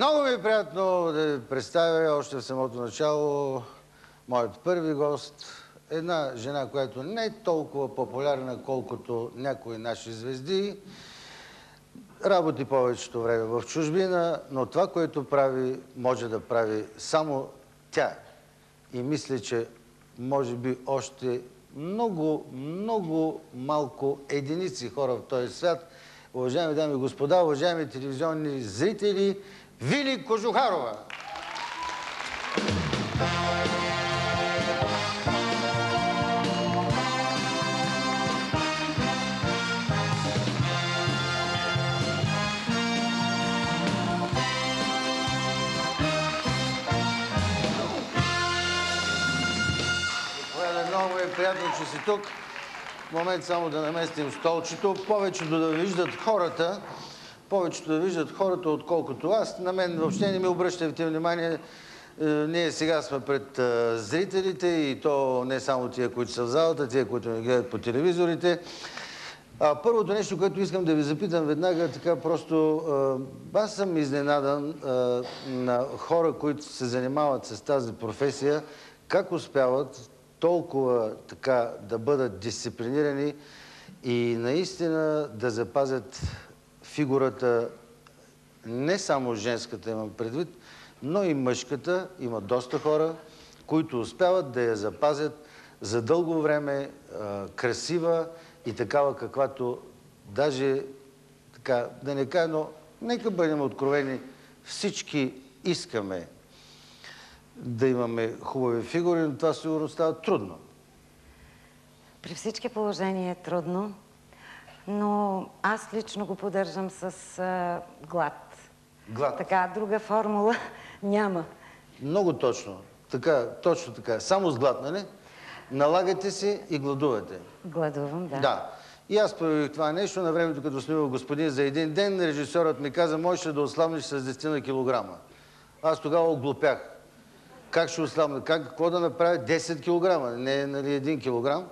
Много ми е приятно да ви представя още в самото начало моят първи гост. Една жена, която не е толкова популярна, колкото някои наши звезди. Работи повечето време в чужбина, но това, което прави, може да прави само тя. И мисля, че може би още много малко единици хора в този свят. Уважаеми дами и господа, уважаеми телевизионни зрители, Вили Кожухарова! Много е приятно, че си тук. В момент само да наместим столчето. Повечето да виждат хората, отколкото аз. На мен въобще не ми обръщайте внимание. Ние сега сме пред зрителите и то не само тия, които са в залата, тия, които ни гледат по телевизорите. Първото нещо, което искам да ви запитам веднага, така просто аз съм изненадан на хора, които се занимават с тази професия, как успяват толкова така да бъдат дисциплинирани и наистина да запазят фигурата, не само женската имам предвид, но и мъжката. Има доста хора, които успяват да я запазят за дълго време, красива и такава, каквато даже, така, да не кажа, но нека бъдем откровени, всички искаме да имаме хубави фигури, но това сигурно става трудно. При всички положения е трудно, но аз лично го поддържам с глад. Глад? Така, друга формула няма. Много точно. Така, точно така. Само с глад, нали? Налагате си и гладувате. Гладувам, да. Да. И аз проявих това нещо. На времето, като снимах Господин за един ден, режисьорът ми каза, можеш да ослабнеш с 10 килограма. Аз тогава оглупях. Как ще ослабна? Какво да направя? 10 килограма, не нали 1 килограм.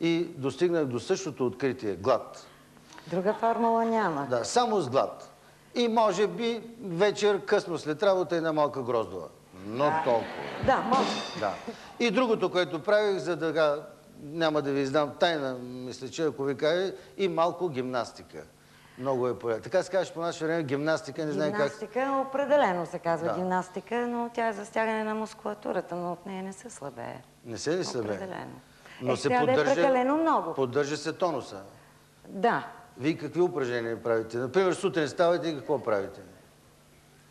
И достигнах до същото откритие. Глад. Друга формула няма. Да, само с глад. И може би вечер, късно след работа, една малка гроздова. Но толкова. Да, може. Да. И другото, което правих, за да няма да ви издам тайна, мисля, че ако ви кажа, и малко гимнастика. Много е полезно. Така се казваш по наше време гимнастика, не знае как. Гимнастика определено се казва гимнастика, но тя е за стягане на мускулатурата, но от нея не се слабее. Не се ли слабее? Определено. Но се трябва да е прекалено много. Поддържа се тонуса. Да. Вие какви упражнения правите? Например, сутрин ставате и какво правите?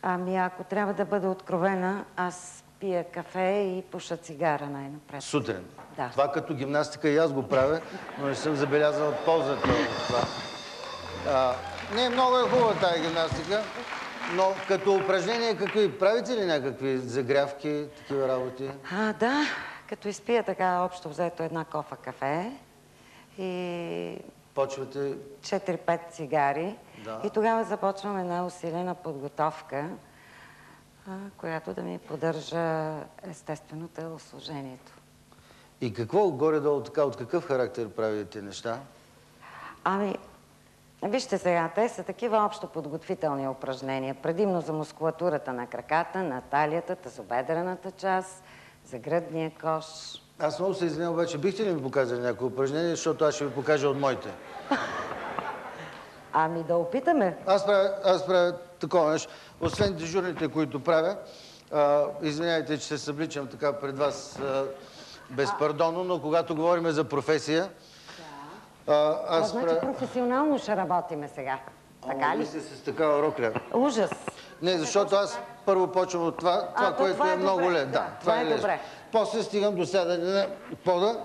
Ами, ако трябва да бъда откровена, аз пия кафе и пуша цигара най-напред. Сутрин? Да. Това като гимнастика и аз го правя, но не съм забелязал ползата от това. Не, много е хубава тази гимнастика, но като упражнения какви? Правите ли някакви загрявки, такива работи? Да, като изпия така общо взето една кофа кафе и почвате 4-5 цигари. Да. И тогава започвам една усилена подготовка, която да ми поддържа естествено телосложението. И какво горе-долу така, от какъв характер правите неща? Ами, вижте сега, те са такива общо подготвителни упражнения, предимно за мускулатурата на краката, на талията, тазобедрената част, за гръдния кош. Аз много се извинявам, обаче бихте ли ми показали някои упражнения, защото аз ще ви покажа от моите. Ами да опитаме. Аз правя такова нещо. Освен дежурните, които правя, извинявайте, че се събличам така пред вас безпардонно, но когато говорим за професия, значи професионално ще работиме сега. Така ли? Мисля с такава рокля. Ужас. Не, защото аз първо почвам от това, което е много лесно. Да, това е добре. После стигам до сядане на пода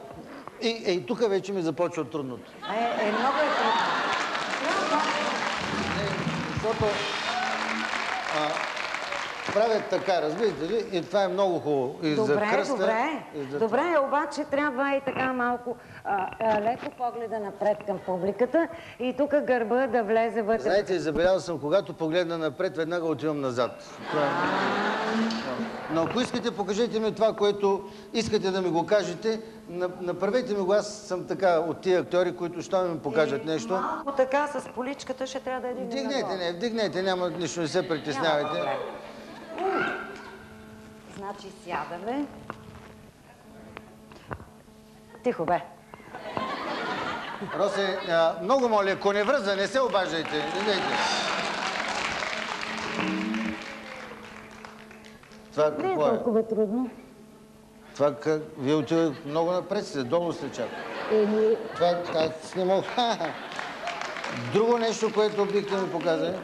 и тук вече ми започва трудното. Много е трудно. Защото правят така, разбирате ли? И това е много хубаво. И за кръста, добре, обаче трябва и така малко леко погледа напред към публиката и тук гърба да влезе вътре. Знаете, забелязал съм, когато погледна напред, веднага отивам назад. Но ако искате, покажете ми това, което искате да ми го кажете. Направете ми го, аз съм така от тия актьори, които ще ми покажат нещо. Малко така с поличката ще трябва да вдигнете, няма нищо, не се притеснявайте. Значи сядаме. Тихо бе. Росе, много моля, ако не връза, не се обаждайте. Не дейте. Това Не е какво е? толкова трудно. Това как... Вие отивате много напред сте, долу сте чак. Това аз не мога... Друго нещо, което бихте ми показали?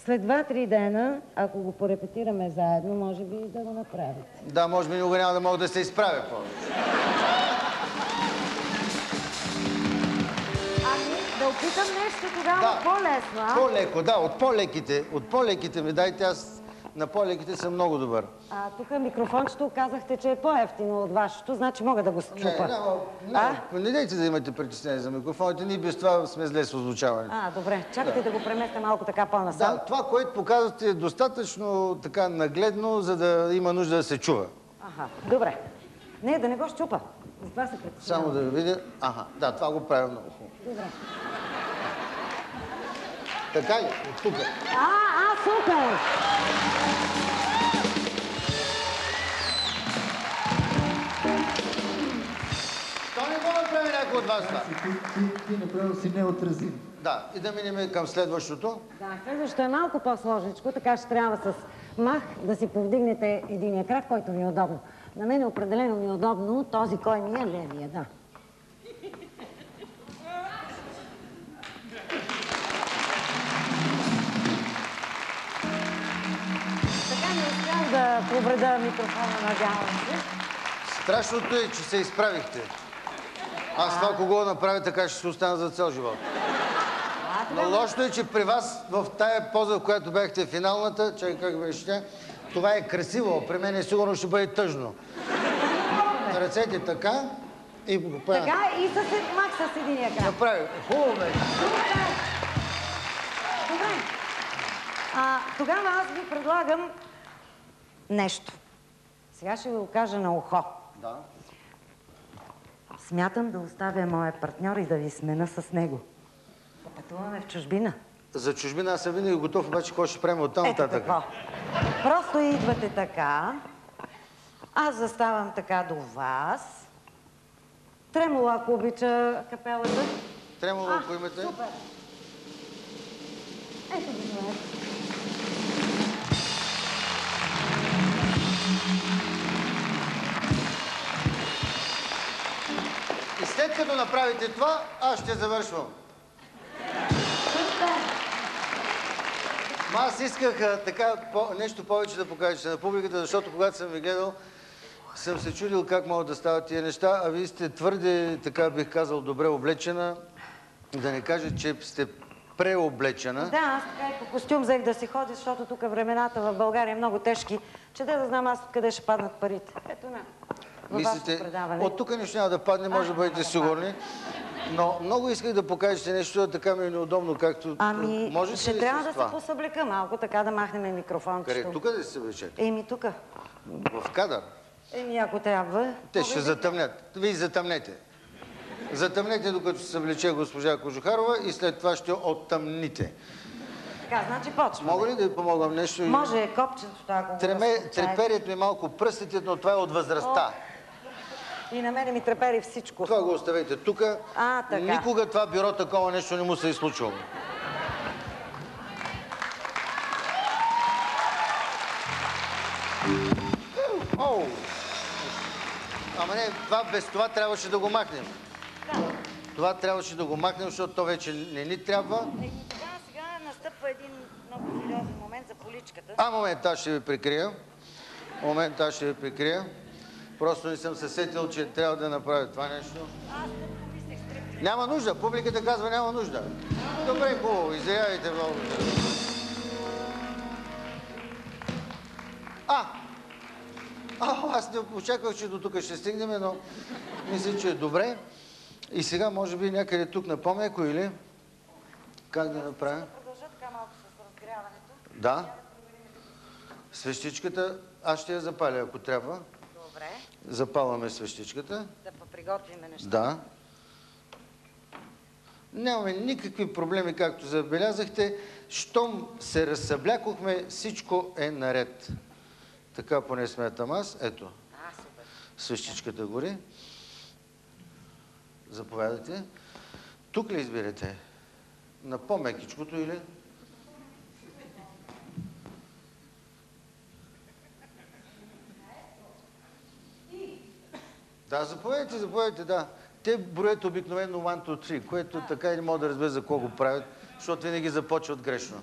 След 2-3 дена, ако го порепетираме заедно, може би да го направите. Да, може би никога няма да мога да се изправя повече. Ами, да опитам нещо тогава по-лесно, а? По-леко, да, от по-леките ми дайте, аз на по-леките съм много добър. Тук микрофончето казахте, че е по-евтино от вашето, значи мога да го счупа. Не дейте да имате притеснение за микрофоните, ние без това сме зле с озвучаването. Добре, чакайте да го преместя малко така по-насам. Да, това, което показвате е достатъчно така нагледно, за да има нужда да се чува. Добре. Не, да не го щупа. За това се притеснявам. Само да видя. Да, това го правя много хубаво. Добре. Така ли? От тук. Супер! То не го направи някой от вас това. Ти направо си неотразим. Да, и да минем към следващото. Да, следващото е малко по-сложничко, така ще трябва с мах да си повдигнете единия крак, който ви е удобно. На мен определено ми е удобно този, кой ми е левия, да. Така не успях да повреда микрофона, надявам се. Страшното е, че се изправихте. Аз това, ако го направя, така ще се остана за цял живот. Но лошото е, че при вас в тая поза, в която бяхте финалната, чакай как беше тя, това е красиво, при мен сигурно ще бъде тъжно. Ръцете така и го правя. Така и мах с единия крак. Направи. Хубаво бе. Добре. Тогава аз ви предлагам нещо. Сега ще ви го кажа на ухо. Да. Смятам да оставя моя партньор и да ви смена с него. Пътуваме в чужбина. За чужбина аз съм винаги готов, обаче какво ще правим оттам нататък? Ето какво. Просто идвате така. Аз заставам така до вас. Тремоло, ако обича капелата. Тремоло, ако имате. Супер. Ето ги това. И след като направите това, аз ще завършвам. Аз исках така нещо повече да покажете на публиката, защото когато съм ви гледал, съм се чудил как могат да стават тия неща, а вие сте твърде, така бих казал, добре облечена, да не кажа, че сте преоблечена. Да, аз така и по костюм взех да си ходя, защото тук времената в България е много тежки. Че да знам аз откъде ще паднат парите. Ето на. Мислите, от тук нищо няма да падне, може да бъдете сигурни. Но много исках да покажете нещо, така ми е неудобно, както... Ще трябва да се посъблека малко, така да махнем микрофончето. Къде? Тук да се съблечете? Тук. В кадър? Ако трябва. Те ще затъмнят. Вие затъмнете. Затъмнете, докато се съблече госпожа Кожухарова и след това ще оттъмните. Така, значи почваме. Мога ли да ви помогам нещо? Може копчето, ако треперят ми малко пръстите, но това е от възрастта. И на мене ми трепери всичко. Това го оставете тук. Така. Никога това бюро такова нещо не му се е случвало. Ама не, без това трябваше да го махнем. Да. Това трябваше да го махнем, защото то вече не ни трябва. Сега настъпва един много сериозен момент за поличката. Момент, аз ще ви прикрия. Просто не съм се сетил, че трябва да направя това нещо. Аз не помислех стриптиз. Няма нужда. Публиката казва няма нужда. Добре, хубаво. Извинявайте много. Аз не очаквах, че до тук ще стигнем, но мисля, че е добре. И сега, може би, някъде тук на по-меко или? Как да направя? Продължа така малко с разгряването. Да. Свещичката, аз ще я запаля, ако трябва. Добре. Запалваме свещичката. Да приготвиме неща. Да. Нямаме никакви проблеми, както забелязахте. Щом се разсъблякохме, всичко е наред. Така поне смятам аз. Ето, Супер. свещичката гори. Заповядайте. Тук ли изберете? На по-мекичкото или? Да, заповядайте, да. Те броят обикновено 1, 2, 3, което така и не мога да разбера за кого го правят, защото винаги започват грешно.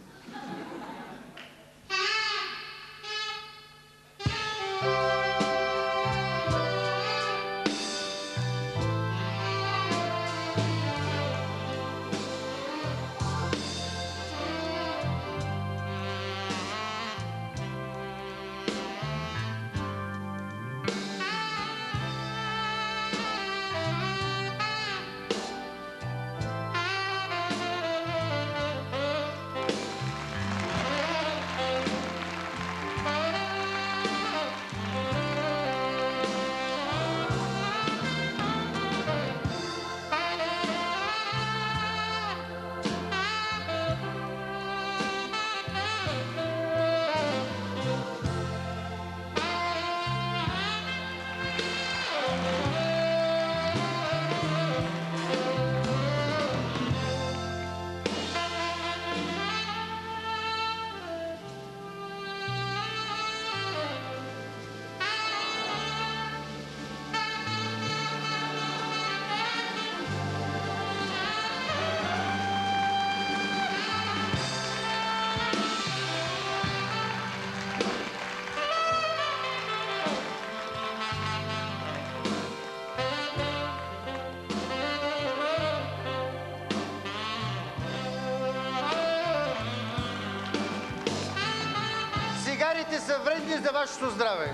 Цигарите са вредни за вашето здраве.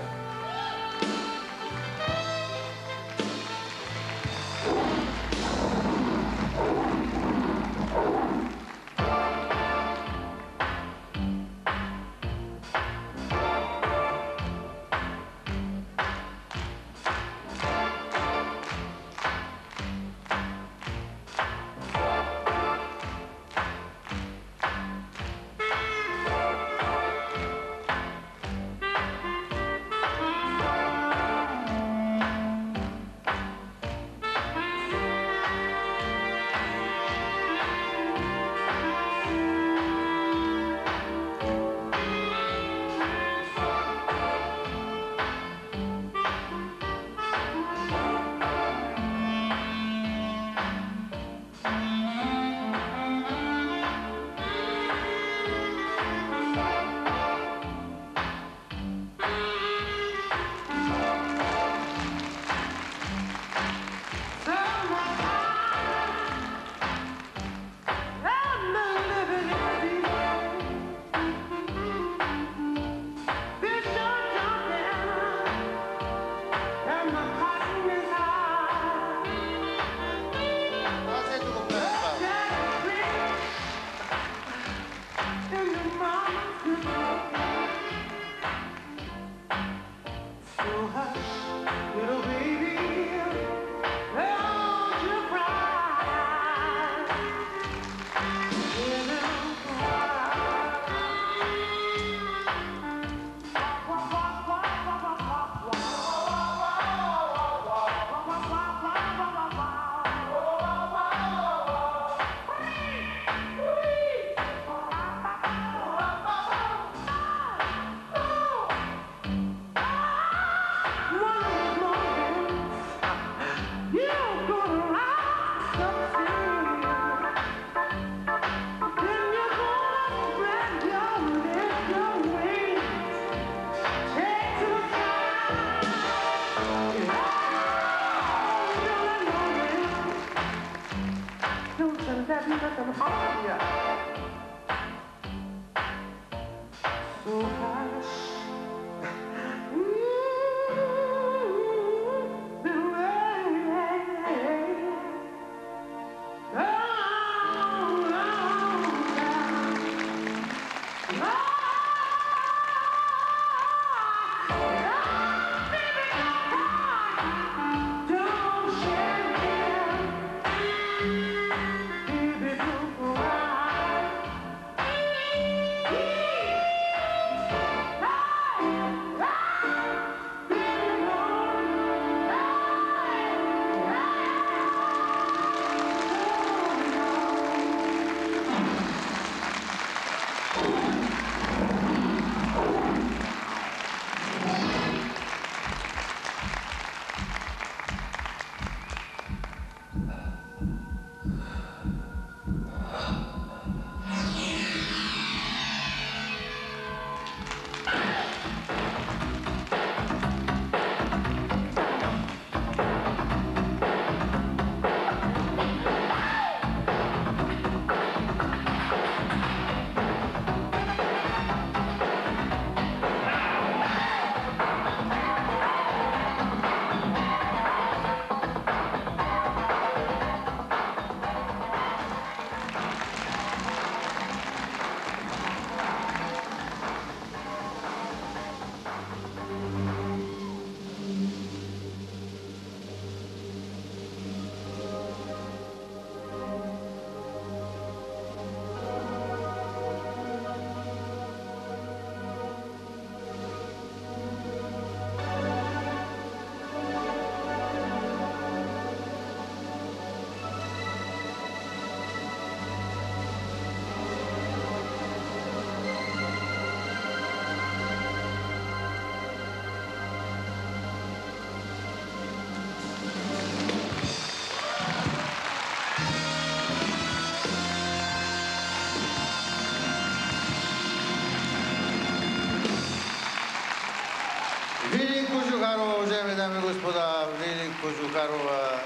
Кожухарова.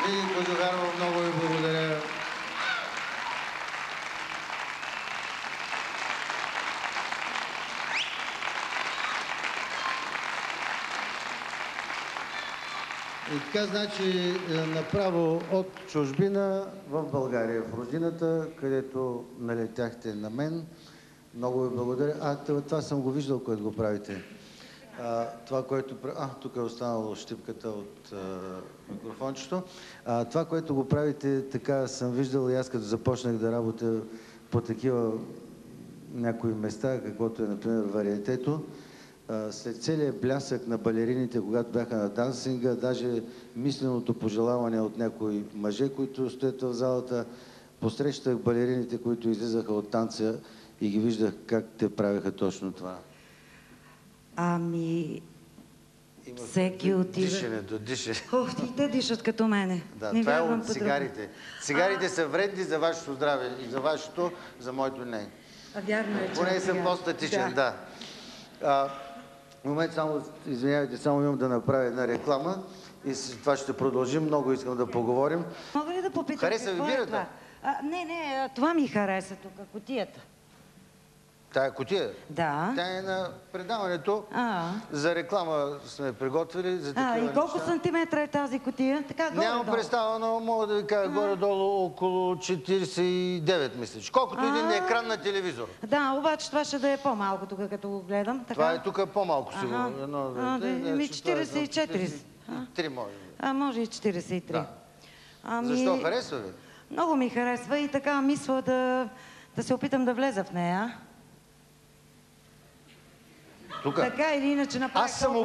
Лили Кожухарова, много ви благодаря. И така, значи, направо от чужбина в България, в родината, където налетяхте на мен. Много ви благодаря. Това съм го виждал, което го правите. Това, което... тук е останало щипката от микрофончето. Това, което го правите, така съм виждал и аз като започнах да работя по такива някои места, каквото е, например, вариетето. След целият блясък на балерините, когато бяха на дансинга, даже мисленото пожелаване от някои мъже, които стоят в залата, посрещах балерините, които излизаха от танца и ги виждах как те правеха точно това. Всеки отива... Дишането, дишане. И те дишат като мене. Да, това е от цигарите. Цигарите са вредни за вашето здраве и за вашето, за моето не. Вярно е, че... Поне съм по-статичен, да. В момент само, извинявайте, само имам да направя една реклама и това ще продължим. Много искам да поговорим. Мога ли да попитам Хареса ви бирата? Не, това ми хареса тук, кутията. Тая кутия? Да. Тя е на предаването. За реклама сме приготвили. За такива и колко сантиметра е тази кутия? Нямам представа, но мога да ви кажа горе-долу около 49, мисля. Колкото един екран на телевизор. Да, обаче това ще да е по-малко тук, като го гледам. Това е тук по-малко сигурно. 44. 3 може. Може и 43. Защо? Харесва ви? Много ми харесва и така мисля да се опитам да влеза в нея. Така или иначе направих. Аз съм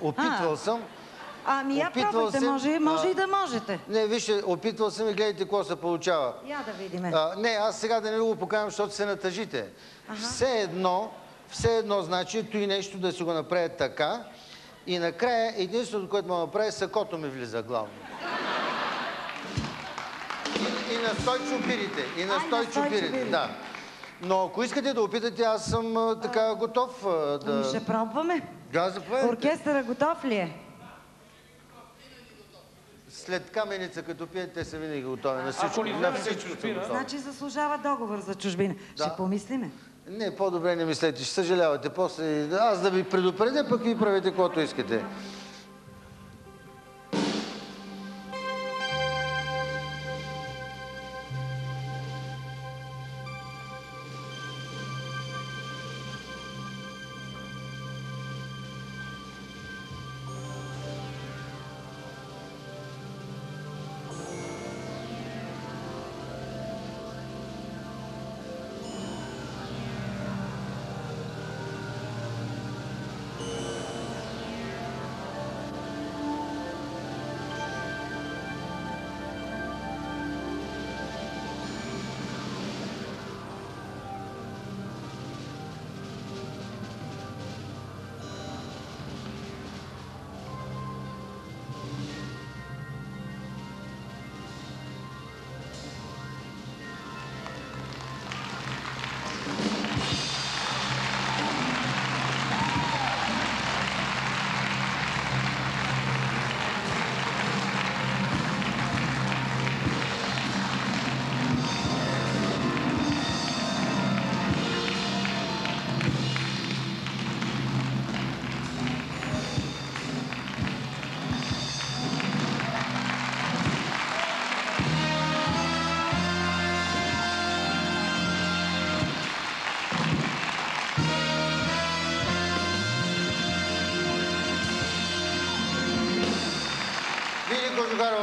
опитвал съм. Я пробвайте, може и да можете. Не, вижте, опитвал съм и гледайте какво се получава. Я да видим. Не, аз сега да не ви го покажам, защото се натъжите. Все едно значи, той нещо да си го направя така и накрая единственото, което му направи, сакото ми влиза главно. И настой чупирите. Да. Но ако искате да опитате, аз съм така готов да... Ще пробваме. Да, заповядайте. Оркестъра готов ли е? След Каменица, като пият, те са винаги готови. На всичко са готови. Значи заслужава договор за чужбина. Ще помислиме. Не, по-добре не мислете. Ще съжалявате. После аз да ви предупредя, пък ви правите каквото искате.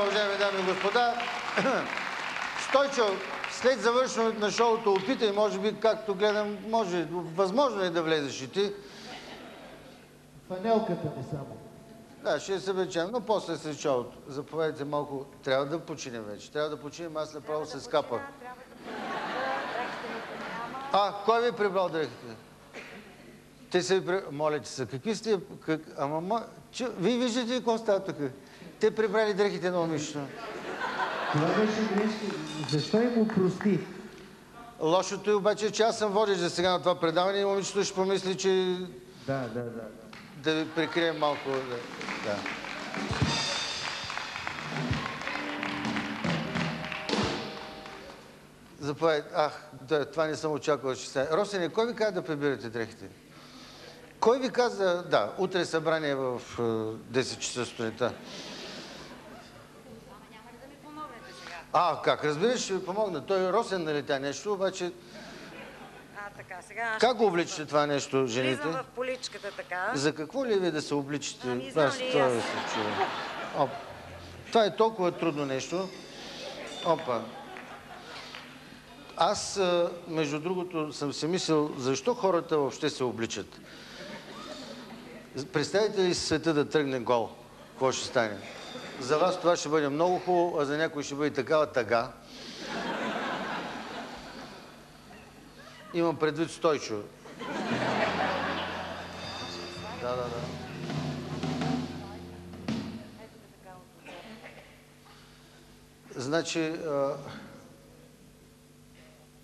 Уважаеми дами и господа, Стойчо, след завършването на шоуто опитай, може би, както гледам, възможно е да влезеш и ти. Фанелката ми само. Да, ще се вечем, но после след шоуто. Заповядайте малко. Трябва да починем вече. Трябва да починем, аз направо се скапах. Кой ви е прибрал дрехите? Те са ви прибрали... Моля ти се, какви сте... Вие виждате ли какво става тук? Те прибрали дрехите на умишлено. Това беше грешка. Защо им опрости? Лошото е обаче, че аз съм водещ за сега на това предаване и момичето ще помисли, че... Да. Да ви прикрием малко. Да. Заповядайте. Това не съм очаквал, че стане. Росене, кой ви каза да прибирате дрехите? Кой ви каза... Да, утре събрание в 10 часа сутринта. Ама няма ли да ми помогнете сега? Как? Разбираш, ще ви помогна. Той Росен налетя нещо, обаче... Така, сега... Как го обличате това нещо, жените? Влизам в поличката така. За какво ли ви да се обличате? Ами, знам ли това аз? да се чува. Това е толкова трудно нещо. Опа. Аз, между другото, съм си мислил, защо хората въобще се обличат? Представете ли си света да тръгне гол? Какво ще стане? За вас това ще бъде много хубаво, а за някой ще бъде такава тъга. Имам предвид Стойчо. Да. Значи,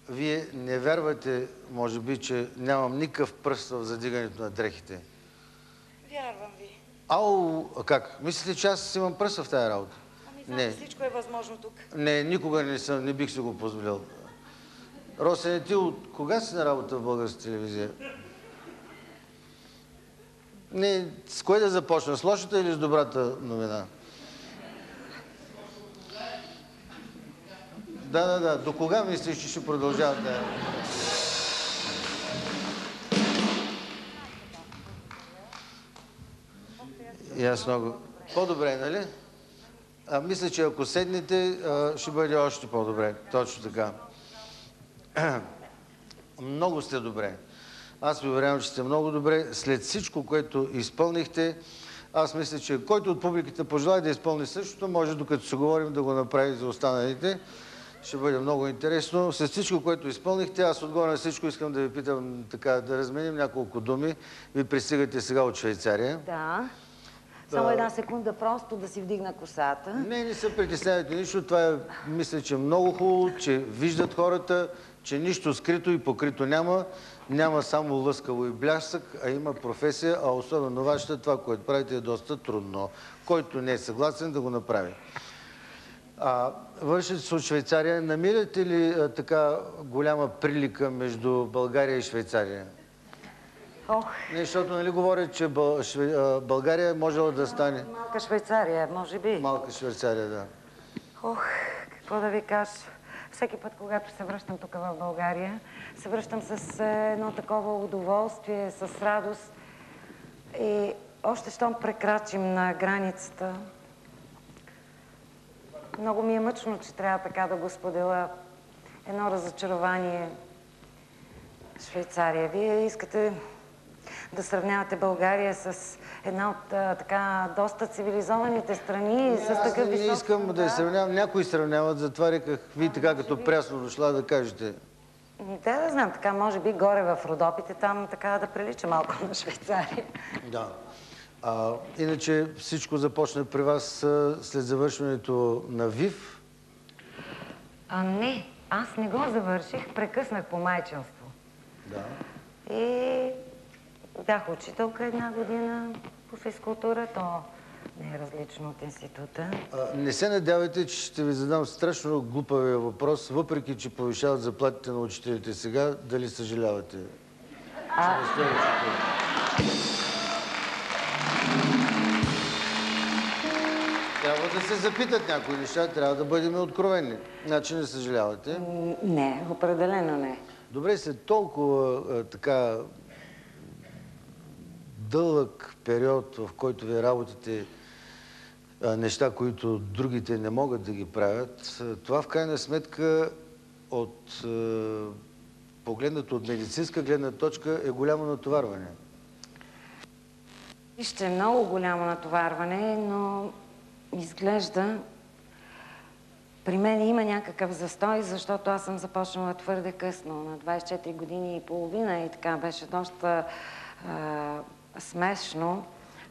вие не вярвате, може би, че нямам никакъв пръст в задигането на дрехите. Вярвам ви. Как? Мислите, че аз имам пръст в тази работа? Ами, всичко е възможно тук. Не, никога не бих си го позволил. Росене, ти от кога си на работа в Българска телевизия? Не, с кое да започна? С лошата или с добрата новина? Да. До кога мислиш, че ще продължават да... Ясно. По-добре, нали? Мисля, че ако седнете, ще бъде още по-добре. Точно така. Много сте добре. Аз ви уверявам, че сте много добре. След всичко, което изпълнихте, аз мисля, че който от публиката пожелая да изпълни същото, може докато се говорим да го направи за останалите. Ще бъде много интересно. След всичко, което изпълнихте, аз отгоре на всичко искам да ви питам така, да разменим няколко думи. Ви пристигате сега от Швейцария. Да. Само една секунда, просто да си вдигна косата. Не се притеснявайте нищо. Това е, мисля, че много хубаво, че виждат хората, че нищо скрито и покрито няма. Няма само лъскаво и блясък, а има професия, а особено вашата, това, което правите, е доста трудно. Който не е съгласен, да го направи. Вършите се от Швейцария. Намирате ли така голяма прилика между България и Швейцария? Не, защото нали говорят, че България е можела да стане... Малка Швейцария, може би. Малка Швейцария, да. Какво да ви кажа? Всеки път, когато се връщам тук в България, се връщам с едно такова удоволствие, с радост. И още щом прекрачим на границата, много ми е мъчно, че трябва така да го споделя. Едно разочарование. Швейцария. Вие искате да сравнявате България с една от така доста цивилизованите страни с такъв висок... Не искам да я сравнявам. Някои сравняват, затова реках вие така като прясно дошла да кажете. Да знам, така може би горе в Родопите, там така да прилича малко на Швейцария. Да. Иначе всичко започна при вас след завършването на ВИФ? Не, аз не го завърших, прекъснах по майчинство. Да. И бях учителка една година по физкултура, то не е различно от института. Не се надявайте, че ще ви задам страшно глупавия въпрос, въпреки че повишават заплатите на учителите сега, дали съжалявате? Трябва да се запитат някои неща, трябва да бъдем откровени. Значи не съжалявате? Не, определено не. Добре, след толкова така дълъг период, в който ви работите неща, които другите не могат да ги правят, това в крайна сметка погледнато от медицинска гледна точка е голямо натоварване. Вижте, много голямо натоварване, но изглежда при мен има някакъв застой, защото аз съм започнала твърде късно, на 24 години и половина, и така беше доста смешно,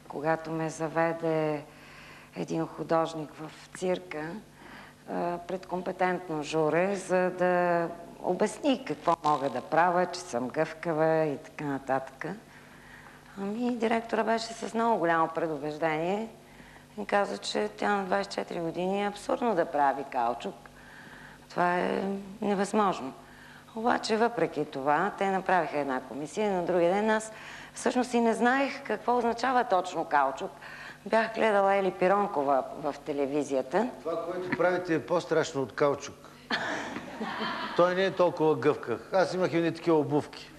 когато ме заведе един художник в цирка пред компетентно журе, за да обясних какво мога да правя, че съм гъвкава и така нататък. Ами директора беше с много голямо предубеждение и каза, че тя на 24 години е абсурдно да прави каучук. Това е невъзможно. Обаче, въпреки това, те направиха една комисия и на другия ден аз всъщност и не знаех какво означава точно каучук. Бях гледала Ели Пиронкова в телевизията. Това, което правите, е по-страшно от каучук. Той не е толкова гъвкав. Аз имах и такива обувки.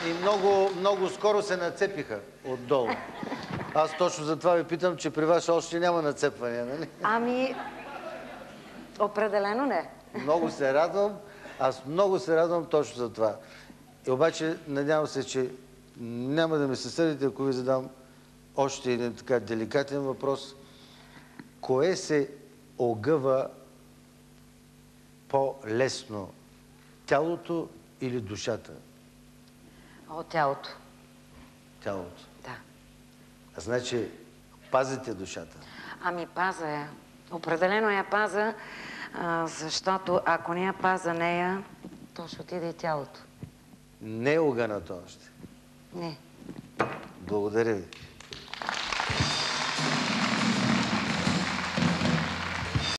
И много скоро се нацепиха отдолу. Аз точно за това ви питам, че при вас още няма нацепвания, нали? Ами, определено не. Много се радвам. Аз много се радвам точно за това. И обаче, надявам се, че няма да ме се сърдите, ако ви задам още един така деликатен въпрос. Кое се огъва по-лесно? Тялото или душата? От тялото. Тялото. Да. Значи, пазите душата. Ами паза я. Определено я паза, защото ако не я паза нея, то ще отиде и тялото. Не е огънато още. Не. Благодаря ви.